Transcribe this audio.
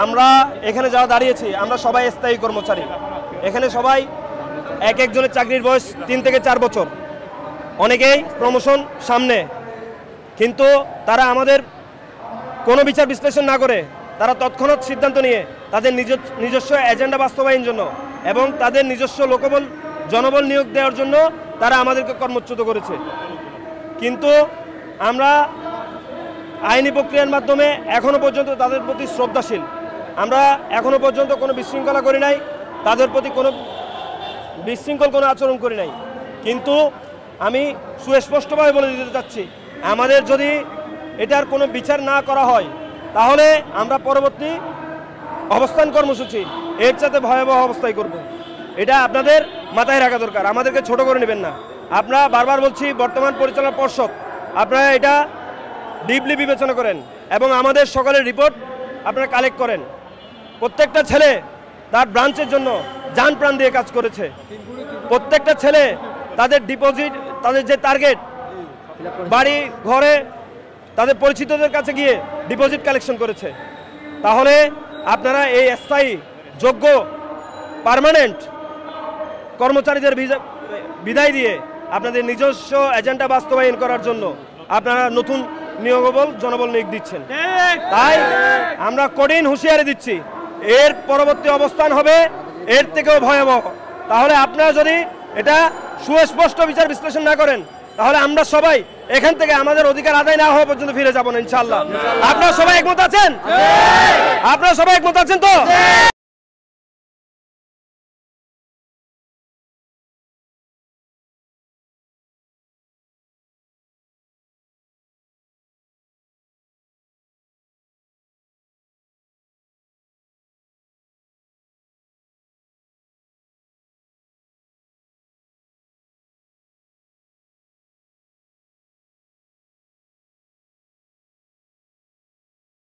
আমরা এখানে যারা দাঁড়িয়েছি আমরা সবাই স্থায়ী কর্মচারী। এখানে সবাই এক একজনের চাকরির বয়স 3 থেকে 4 বছর, অনেকেই প্রমোশন সামনে, কিন্তু তারা আমাদের কোনো বিচার বিশ্লেষণ না করে তারা তৎক্ষণাৎ সিদ্ধান্ত নিয়ে তাদের নিজস্ব এজেন্ডা বাস্তবায়নের জন্য এবং তাদের নিজস্ব লোকবল জনবল নিয়োগ দেওয়ার জন্য তারা আমাদেরকে কর্মচ্যুত করেছে। কিন্তু আমরা আইনি প্রক্রিয়ার মাধ্যমে এখনো পর্যন্ত তাদের প্রতি শ্রদ্ধাশীল। আমরা এখনো পর্যন্ত কোনো বিশৃঙ্খলা করি নাই, তাদের প্রতি কোনো বিশৃঙ্খল কোনো আচরণ করি নাই। কিন্তু আমি সুস্পষ্টভাবে বলে দিতে চাচ্ছি, আমাদের যদি এটার কোনো বিচার না করা হয় তাহলে আমরা পরবর্তী অবস্থান কর্মসূচি এর সাথে ভয়াবহ অবস্থায় করব। এটা আপনাদের মাথায় রাখা দরকার, আমাদেরকে ছোট করে নেবেন না। আপনারা বারবার বলছি, বর্তমান পরিচালনা পর্ষদ আপনারা এটা ডিপলি বিবেচনা করেন এবং আমাদের সকলের রিপোর্ট আপনারা কালেক্ট করেন। প্রত্যেকটা ছেলে তার ব্রাঞ্চের জন্য জান প্রাণ দিয়ে কাজ করেছে। প্রত্যেকটা ছেলে তাদের ডিপোজিট, তাদের যে টার্গেট, বাড়ি ঘরে তাদের পরিচিতদের কাছে গিয়ে ডিপোজিট কালেকশন করেছে। তাহলে আপনারা এই স্থায়ী যোগ্য পার্মানেন্ট কর্মচারীদের বিদায় দিয়ে আপনাদের নিজস্ব এজেন্ডা বাস্তবায়ন করার জন্য আপনারা নতুন নিয়োগবল জনবল নিয়োগ দিচ্ছেন। তাই আমরা কঠিন হুঁশিয়ারি দিচ্ছি, এর পরবর্তী অবস্থান হবে এর থেকেও ভয়াবহ। তাহলে আপনারা যদি এটা সুস্পষ্ট বিচার বিশ্লেষণ না করেন তাহলে আমরা সবাই এখান থেকে আমাদের অধিকার আদায় না হওয়া পর্যন্ত ফিরে যাব না ইনশাআল্লাহ। আপনারা সবাই একমত আছেন? আপনারা সবাই একমত আছেন তো?